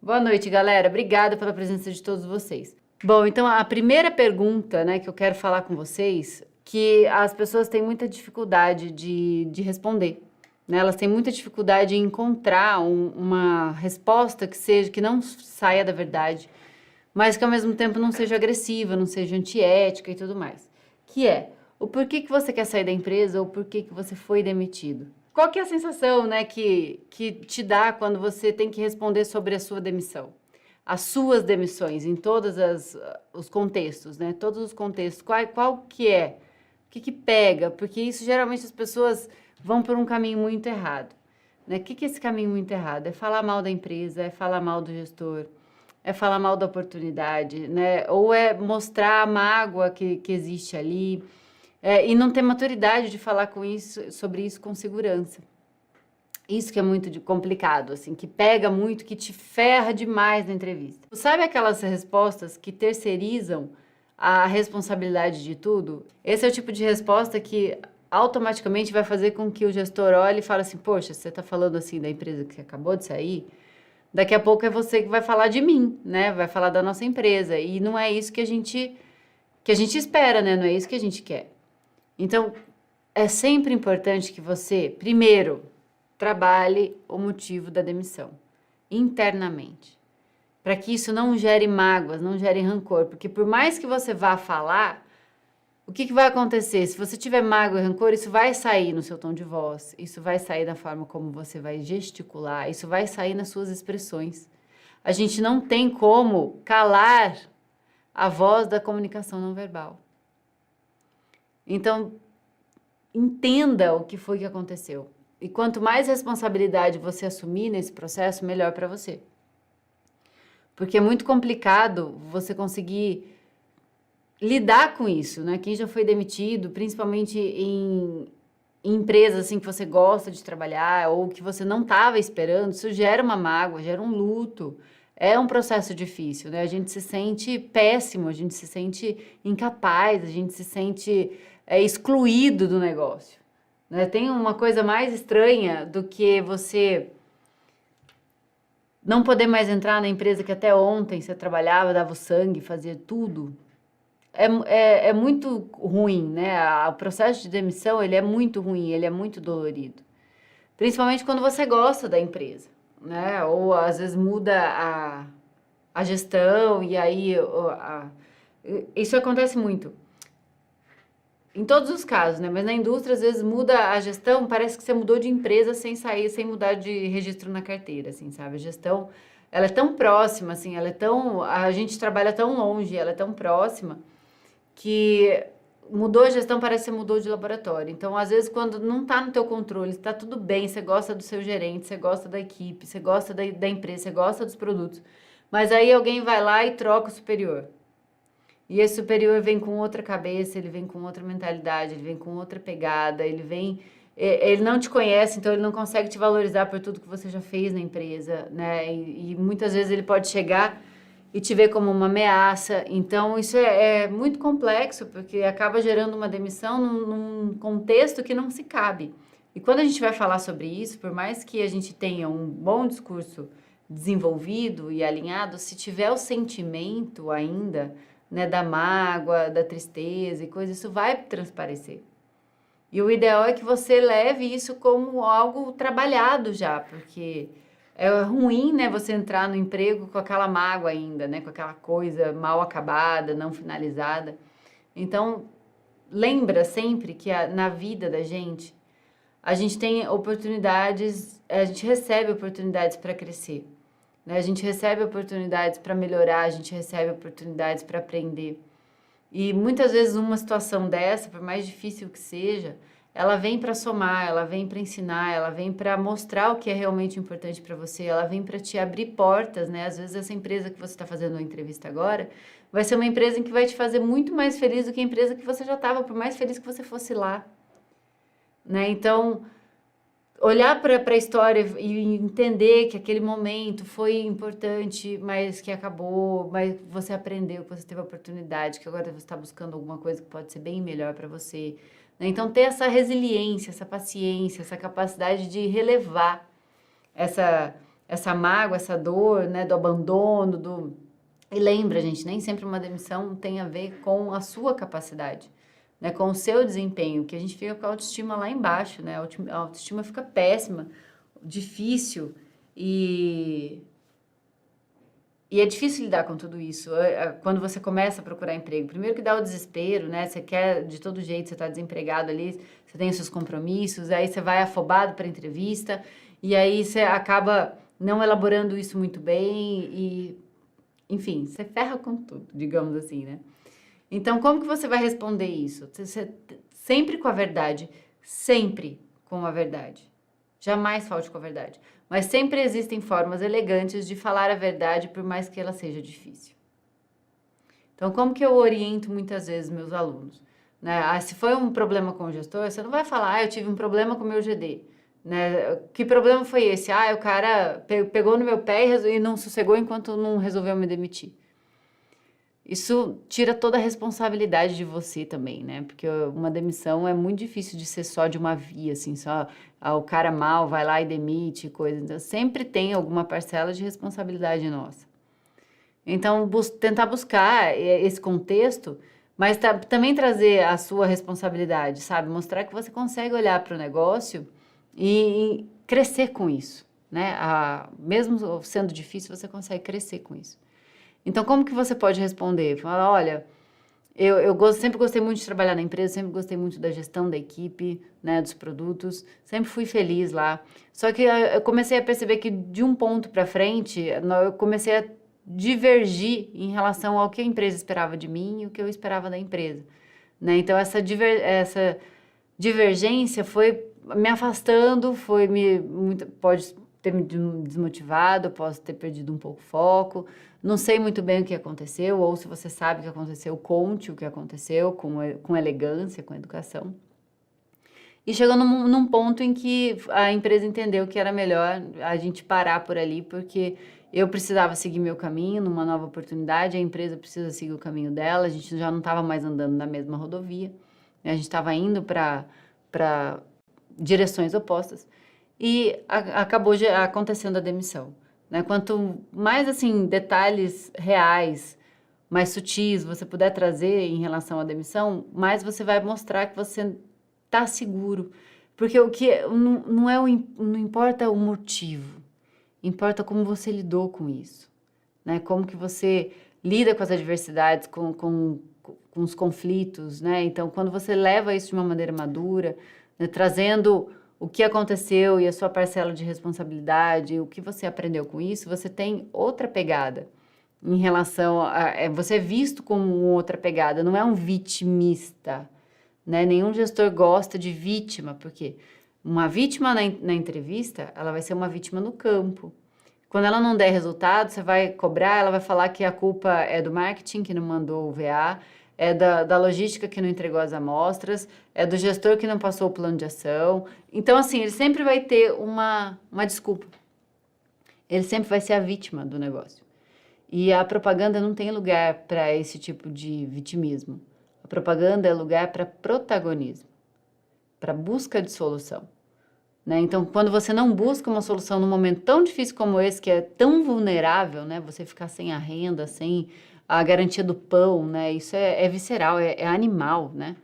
Boa noite, galera. Obrigada pela presença de todos vocês. Bom, então a primeira pergunta, né, que eu quero falar com vocês, que as pessoas têm muita dificuldade de responder, né? Elas têm muita dificuldade em encontrar uma resposta que seja, que não saia da verdade, mas que ao mesmo tempo não seja agressiva, não seja antiética e tudo mais. Que é o porquê que você quer sair da empresa ou porquê que você foi demitido. Qual que é a sensação, né, que te dá quando você tem que responder sobre a sua demissão? As suas demissões, em todos os contextos, né? Todos os contextos. Qual que é? O que pega? Porque isso, geralmente, as pessoas vão por um caminho muito errado, né? O que é esse caminho muito errado? É falar mal da empresa, é falar mal do gestor, é falar mal da oportunidade, né? Ou é mostrar a mágoa que existe ali, e não ter maturidade de falar sobre isso com segurança. Isso que é muito complicado, assim, que pega muito, que te ferra demais na entrevista. Sabe aquelas respostas que terceirizam a responsabilidade de tudo? Esse é o tipo de resposta que automaticamente vai fazer com que o gestor olhe e fale assim, poxa, você tá falando assim da empresa que acabou de sair? Daqui a pouco é você que vai falar de mim, né? Vai falar da nossa empresa. E não é isso que a gente espera, né? Não é isso que a gente quer. Então, é sempre importante que você, primeiro, trabalhe o motivo da demissão, internamente. Para que isso não gere mágoas, não gere rancor. Porque por mais que você vá falar, o que vai acontecer? Se você tiver mágoa e rancor, isso vai sair no seu tom de voz, isso vai sair da forma como você vai gesticular, isso vai sair nas suas expressões. A gente não tem como calar a voz da comunicação não verbal. Então, entenda o que foi que aconteceu. E quanto mais responsabilidade você assumir nesse processo, melhor para você. Porque é muito complicado você conseguir lidar com isso, né? Quem já foi demitido, principalmente em empresas assim que você gosta de trabalhar ou que você não estava esperando, isso gera uma mágoa, gera um luto. É um processo difícil, né? A gente se sente péssimo, a gente se sente incapaz, a gente se sente excluído do negócio, né? Tem uma coisa mais estranha do que você não poder mais entrar na empresa que até ontem você trabalhava, dava o sangue, fazia tudo. É muito ruim, né? O processo de demissão, ele é muito ruim, ele é muito dolorido. Principalmente quando você gosta da empresa, né? Ou às vezes muda a gestão e aí isso acontece muito. Em todos os casos, né? Mas na indústria, às vezes muda a gestão, parece que você mudou de empresa sem sair, sem mudar de registro na carteira, assim, sabe? A gestão, ela é tão próxima, assim, a gente trabalha tão longe, ela é tão próxima que mudou a gestão, parece que você mudou de laboratório. Então, às vezes, quando não está no teu controle, está tudo bem, você gosta do seu gerente, você gosta da equipe, você gosta da empresa, você gosta dos produtos, mas aí alguém vai lá e troca o superior. E esse superior vem com outra cabeça, ele vem com outra mentalidade, ele vem com outra pegada, ele não te conhece, então ele não consegue te valorizar por tudo que você já fez na empresa, né? E muitas vezes ele pode chegar e te ver como uma ameaça. Então, isso é muito complexo, porque acaba gerando uma demissão num contexto que não se cabe. E quando a gente vai falar sobre isso, por mais que a gente tenha um bom discurso desenvolvido e alinhado, se tiver o sentimento ainda, né, da mágoa, da tristeza e coisa, isso vai transparecer. E o ideal é que você leve isso como algo trabalhado já, porque é ruim, né, você entrar no emprego com aquela mágoa ainda, né, com aquela coisa mal acabada, não finalizada. Então, lembra sempre que na vida da gente, a gente tem oportunidades, a gente recebe oportunidades para crescer, né? A gente recebe oportunidades para melhorar, a gente recebe oportunidades para aprender. E muitas vezes uma situação dessa, por mais difícil que seja, ela vem para somar, ela vem para ensinar, ela vem para mostrar o que é realmente importante para você, ela vem para te abrir portas, né? Às vezes essa empresa que você está fazendo uma entrevista agora vai ser uma empresa que vai te fazer muito mais feliz do que a empresa que você já estava, por mais feliz que você fosse lá, né? Então, olhar para a história e entender que aquele momento foi importante, mas que acabou, mas você aprendeu, que você teve a oportunidade, que agora você está buscando alguma coisa que pode ser bem melhor para você, né? Então, ter essa resiliência, essa paciência, essa capacidade de relevar essa mágoa, essa dor, né, do abandono, E lembra, gente, nem sempre uma demissão tem a ver com a sua capacidade, né, com o seu desempenho, que a gente fica com a autoestima lá embaixo, né, a autoestima fica péssima, difícil, e é difícil lidar com tudo isso, quando você começa a procurar emprego. Primeiro que dá o desespero, né? Você quer, de todo jeito, você está desempregado ali, você tem os seus compromissos, aí você vai afobado para a entrevista, e aí você acaba não elaborando isso muito bem, enfim, você ferra com tudo, digamos assim, né? Então, como que você vai responder isso? Sempre com a verdade, sempre com a verdade. Jamais falte com a verdade. Mas sempre existem formas elegantes de falar a verdade, por mais que ela seja difícil. Então, como que eu oriento muitas vezes meus alunos? Né? Se foi um problema com o gestor, você não vai falar, eu tive um problema com o meu GD. Né? Que problema foi esse? O cara pegou no meu pé e não sossegou enquanto não resolveu me demitir. Isso tira toda a responsabilidade de você também, né? Porque uma demissão é muito difícil de ser só de uma via, assim, só o cara mal vai lá e demite, coisa. Então, sempre tem alguma parcela de responsabilidade nossa. Então, tentar buscar esse contexto, mas também trazer a sua responsabilidade, sabe? Mostrar que você consegue olhar para o negócio e crescer com isso, né? Mesmo sendo difícil, você consegue crescer com isso. Então, como que você pode responder? Fala, olha, eu sempre gostei muito de trabalhar na empresa, sempre gostei muito da gestão da equipe, né, dos produtos, sempre fui feliz lá. Só que eu comecei a perceber que de um ponto para frente, eu comecei a divergir em relação ao que a empresa esperava de mim e o que eu esperava da empresa, né? Então, essa divergência foi me afastando, pode ter me desmotivado, posso ter perdido um pouco o foco, não sei muito bem o que aconteceu, ou se você sabe o que aconteceu, conte o que aconteceu com elegância, com educação. E chegou num ponto em que a empresa entendeu que era melhor a gente parar por ali, porque eu precisava seguir meu caminho numa nova oportunidade, a empresa precisa seguir o caminho dela, a gente já não estava mais andando na mesma rodovia, a gente estava indo para direções opostas, e acabou acontecendo a demissão. Né? Quanto mais, assim, detalhes reais, mais sutis você puder trazer em relação à demissão, mais você vai mostrar que você está seguro. Porque o que não importa o motivo, importa como você lidou com isso. Né? Como que você lida com as adversidades, com os conflitos. Né? Então, quando você leva isso de uma maneira madura, né, trazendo o que aconteceu e a sua parcela de responsabilidade, o que você aprendeu com isso, você tem outra pegada em relação você é visto como outra pegada, não é um vitimista, né? Nenhum gestor gosta de vítima, porque uma vítima na entrevista, ela vai ser uma vítima no campo. Quando ela não der resultado, você vai cobrar, ela vai falar que a culpa é do marketing, que não mandou o VA, é da logística que não entregou as amostras, é do gestor que não passou o plano de ação. Então, assim, ele sempre vai ter uma desculpa. Ele sempre vai ser a vítima do negócio. E a propaganda não tem lugar para esse tipo de vitimismo. A propaganda é lugar para protagonismo, para busca de solução. Né? Então, quando você não busca uma solução num momento tão difícil como esse, que é tão vulnerável, né? Você ficar sem a renda, sem a garantia do pão, né? Isso é visceral, é animal, né?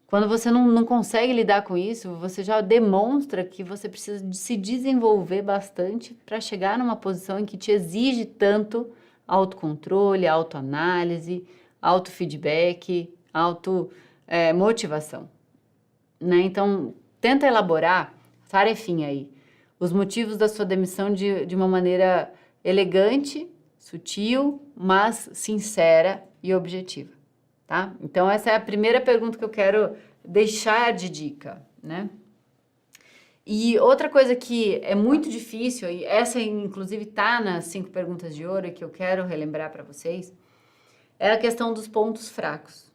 Quando você não consegue lidar com isso, você já demonstra que você precisa se desenvolver bastante para chegar numa posição em que te exige tanto autocontrole, autoanálise, autofeedback, motivação, né? Então, tenta elaborar, tarefinha aí, os motivos da sua demissão de uma maneira elegante, sutil, mas sincera e objetiva, tá? Então, essa é a primeira pergunta que eu quero deixar de dica, né? E outra coisa que é muito difícil, e essa inclusive tá nas 5 perguntas de ouro que eu quero relembrar para vocês, é a questão dos pontos fracos.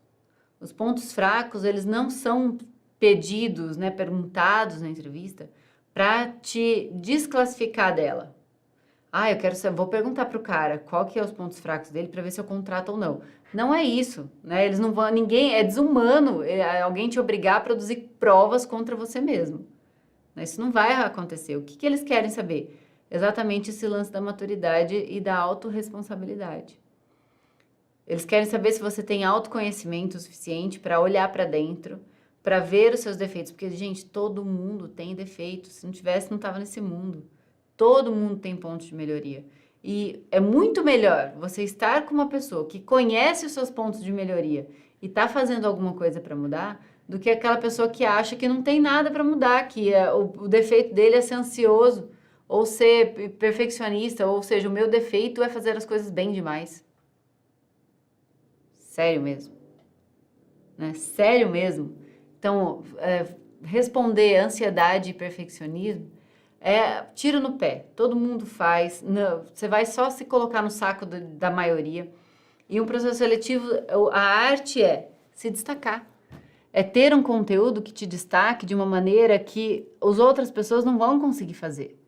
Os pontos fracos, eles não são pedidos, né, perguntados na entrevista para te desclassificar dela. Eu quero saber, vou perguntar pro cara qual que é os pontos fracos dele para ver se eu contrato ou não. Não é isso, né? Eles não vão, é desumano alguém te obrigar a produzir provas contra você mesmo. Isso não vai acontecer. O que eles querem saber? exatamente esse lance da maturidade e da autorresponsabilidade. Eles querem saber se você tem autoconhecimento suficiente para olhar para dentro, para ver os seus defeitos. Porque, gente, todo mundo tem defeitos. Se não tivesse, não estava nesse mundo. Todo mundo tem pontos de melhoria. E é muito melhor você estar com uma pessoa que conhece os seus pontos de melhoria e está fazendo alguma coisa para mudar, do que aquela pessoa que acha que não tem nada para mudar, que o defeito dele é ser ansioso, ou ser perfeccionista, ou seja, o meu defeito é fazer as coisas bem demais. Sério mesmo. Né? Sério mesmo. Então, responder ansiedade e perfeccionismo é tiro no pé. Todo mundo faz. Não, você vai só se colocar no saco da maioria. E um processo seletivo, a arte é se destacar. É ter um conteúdo que te destaque de uma maneira que as outras pessoas não vão conseguir fazer.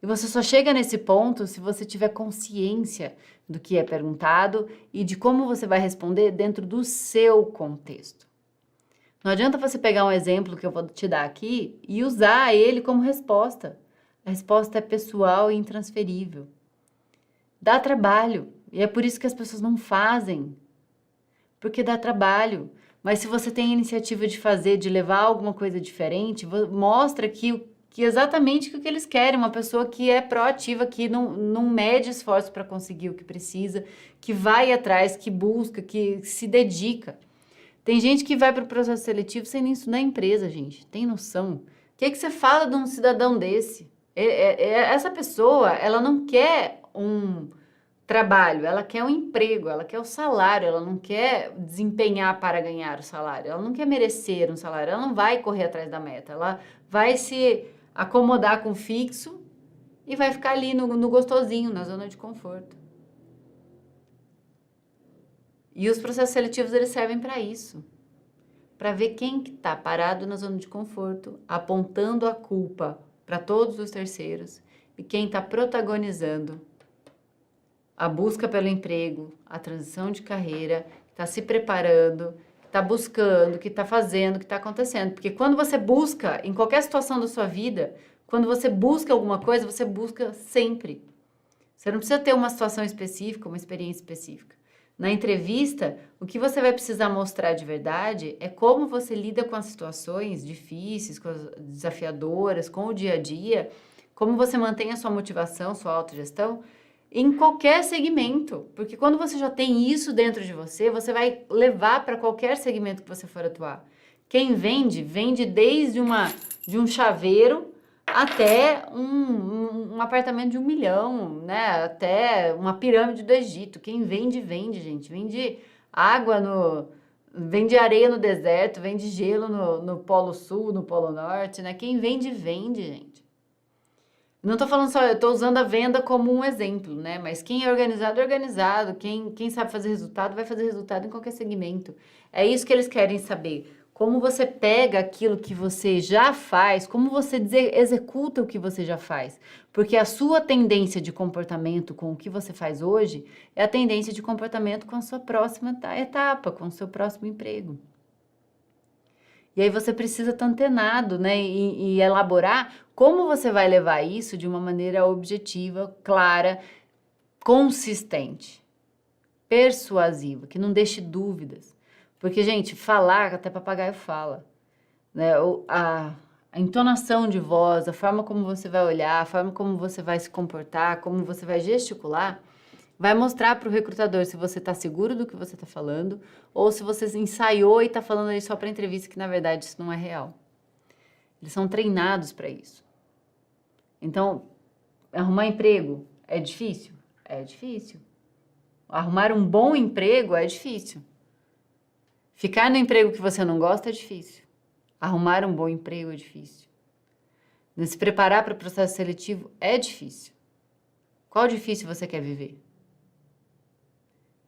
E você só chega nesse ponto se você tiver consciência do que é perguntado e de como você vai responder dentro do seu contexto. Não adianta você pegar um exemplo que eu vou te dar aqui e usar ele como resposta. A resposta é pessoal e intransferível. Dá trabalho. E é por isso que as pessoas não fazem. Porque dá trabalho. Mas se você tem a iniciativa de fazer, de levar alguma coisa diferente, mostra que exatamente o que eles querem, uma pessoa que é proativa, que não mede esforço para conseguir o que precisa, que vai atrás, que busca, que se dedica. Tem gente que vai para o processo seletivo sem nem estudar empresa, gente. Tem noção? O que é que você fala de um cidadão desse? Essa pessoa, ela não quer um trabalho, ela quer um emprego, ela quer o salário, ela não quer desempenhar para ganhar o salário, ela não quer merecer um salário, ela não vai correr atrás da meta, ela vai se acomodar com o fixo e vai ficar ali no gostosinho, na zona de conforto. E os processos seletivos, eles servem para isso. Para ver quem que está parado na zona de conforto, apontando a culpa para todos os terceiros e quem está protagonizando a busca pelo emprego, a transição de carreira, está se preparando, está buscando, que está fazendo, que está acontecendo. Porque quando você busca, em qualquer situação da sua vida, quando você busca alguma coisa, você busca sempre. Você não precisa ter uma situação específica, uma experiência específica. Na entrevista, o que você vai precisar mostrar de verdade é como você lida com as situações difíceis, com as desafiadoras, com o dia a dia, como você mantém a sua motivação, sua autogestão, em qualquer segmento. Porque quando você já tem isso dentro de você, você vai levar para qualquer segmento que você for atuar. Quem vende, vende desde de um chaveiro até um apartamento de 1 milhão, né? Até uma pirâmide do Egito. Quem vende, vende, gente. Vende água vende areia no deserto, vende gelo no Polo Sul, no Polo Norte, né? Quem vende, vende, gente. Não tô falando só, eu tô usando a venda como um exemplo, né? Mas quem é organizado. Quem sabe fazer resultado, vai fazer resultado em qualquer segmento. É isso que eles querem saber. Como você pega aquilo que você já faz, como você executa o que você já faz. Porque a sua tendência de comportamento com o que você faz hoje é a tendência de comportamento com a sua próxima etapa, com o seu próximo emprego. E aí você precisa estar antenado, né? E elaborar como você vai levar isso de uma maneira objetiva, clara, consistente, persuasiva, que não deixe dúvidas. Porque, gente, falar, até papagaio fala, né? A entonação de voz, a forma como você vai olhar, a forma como você vai se comportar, como você vai gesticular, vai mostrar para o recrutador se você está seguro do que você está falando ou se você ensaiou e está falando aí só para entrevista, que na verdade isso não é real. Eles são treinados para isso. Então, arrumar emprego é difícil? É difícil. Arrumar um bom emprego é difícil. Ficar no emprego que você não gosta é difícil. Arrumar um bom emprego é difícil. Se preparar para o processo seletivo é difícil. Qual difícil você quer viver?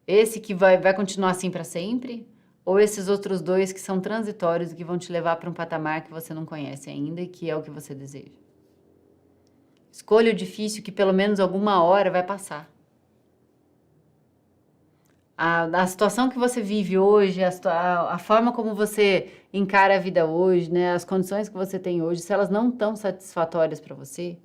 Esse que vai continuar assim para sempre? Ou esses outros dois que são transitórios e que vão te levar para um patamar que você não conhece ainda e que é o que você deseja? Escolha o difícil que pelo menos alguma hora vai passar. A situação que você vive hoje, a forma como você encara a vida hoje, né, as condições que você tem hoje, se elas não estão satisfatórias para você,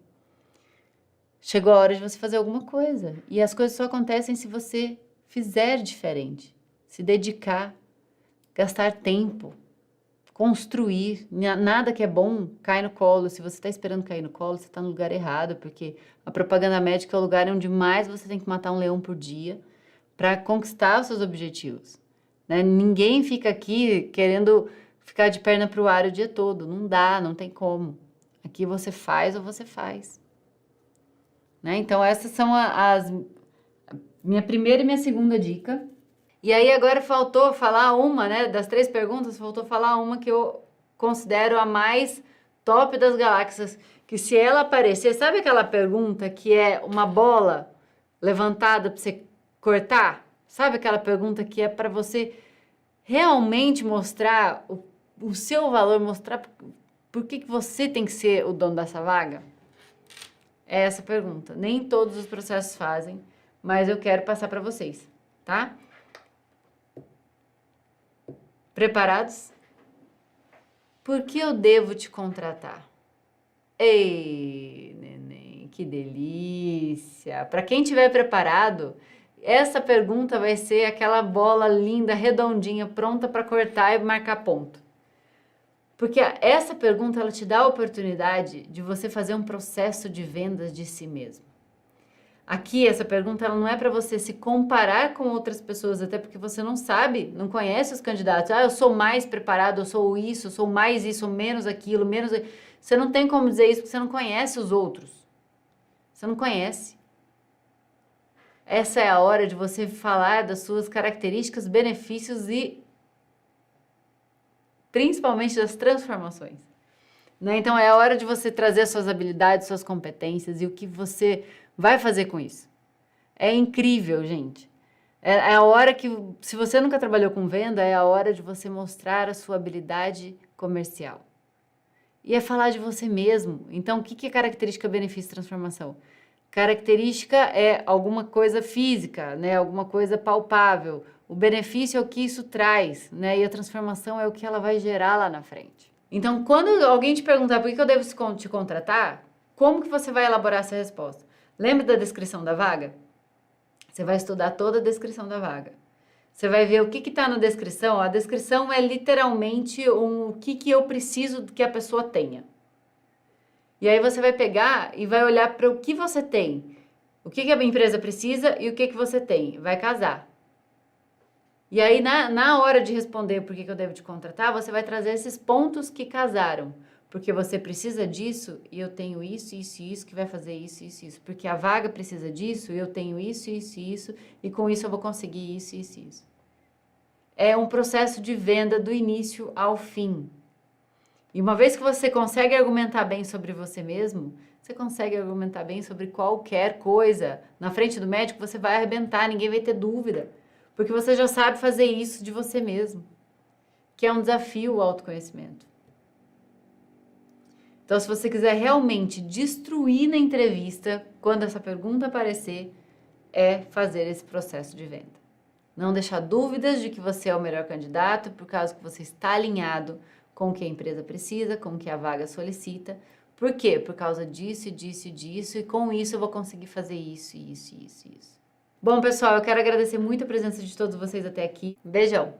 chegou a hora de você fazer alguma coisa. E as coisas só acontecem se você fizer diferente, se dedicar, gastar tempo, construir. Nada que é bom cai no colo. Se você está esperando cair no colo, você está no lugar errado, porque a propaganda médica é o lugar onde mais você tem que matar um leão por dia para conquistar os seus objetivos. Né? Ninguém fica aqui querendo ficar de perna para o ar o dia todo. Não dá, não tem como. Aqui você faz ou você faz. Né? Então, essas são minha primeira e minha segunda dica. E aí, agora faltou falar uma, né? Das 3 perguntas, faltou falar uma que eu considero a mais top das galáxias. Que se ela aparecer, sabe aquela pergunta que é uma bola levantada para você cortar? Sabe aquela pergunta que é para você realmente mostrar o seu valor, mostrar por que você tem que ser o dono dessa vaga? É essa pergunta. Nem todos os processos fazem, mas eu quero passar para vocês, tá? Preparados? Por que eu devo te contratar? Ei, neném, que delícia! Para quem estiver preparado, essa pergunta vai ser aquela bola linda, redondinha, pronta para cortar e marcar ponto. Porque essa pergunta, ela te dá a oportunidade de você fazer um processo de vendas de si mesmo. Aqui, essa pergunta, ela não é para você se comparar com outras pessoas, até porque você não sabe, não conhece os candidatos. Ah, eu sou mais preparado, eu sou isso, eu sou mais isso, menos aquilo, menos... Você não tem como dizer isso porque você não conhece os outros. Você não conhece. Essa é a hora de você falar das suas características, benefícios e principalmente das transformações. Né? Então, é a hora de você trazer suas habilidades, suas competências e o que você vai fazer com isso. É incrível, gente. É a hora que, se você nunca trabalhou com venda, é a hora de você mostrar a sua habilidade comercial. E é falar de você mesmo. Então, o que é característica, benefício e transformação? Característica é alguma coisa física, né? Alguma coisa palpável. O benefício é o que isso traz, né? E a transformação é o que ela vai gerar lá na frente. Então, quando alguém te perguntar por que eu devo te contratar, como que você vai elaborar essa resposta? Lembra da descrição da vaga? Você vai estudar toda a descrição da vaga. Você vai ver o que está na descrição. A descrição é literalmente o que eu preciso que a pessoa tenha. E aí você vai pegar e vai olhar para o que você tem. O que a empresa precisa e o que você tem. Vai casar. E aí, na hora de responder por que eu devo te contratar, você vai trazer esses pontos que casaram. Porque você precisa disso e eu tenho isso, isso e isso que vai fazer isso, isso e isso. Porque a vaga precisa disso e eu tenho isso, isso e isso. E com isso eu vou conseguir isso, isso e isso. É um processo de venda do início ao fim. E uma vez que você consegue argumentar bem sobre você mesmo, você consegue argumentar bem sobre qualquer coisa. Na frente do médico você vai arrebentar, ninguém vai ter dúvida. Porque você já sabe fazer isso de você mesmo. Que é um desafio o autoconhecimento. Então, se você quiser realmente destruir na entrevista, quando essa pergunta aparecer, é fazer esse processo de venda. Não deixar dúvidas de que você é o melhor candidato, por causa que você está alinhado com o que a empresa precisa, com o que a vaga solicita. Por quê? Por causa disso, disso e disso, e com isso eu vou conseguir fazer isso, isso, isso, isso. Bom, pessoal, eu quero agradecer muito a presença de todos vocês até aqui. Beijão!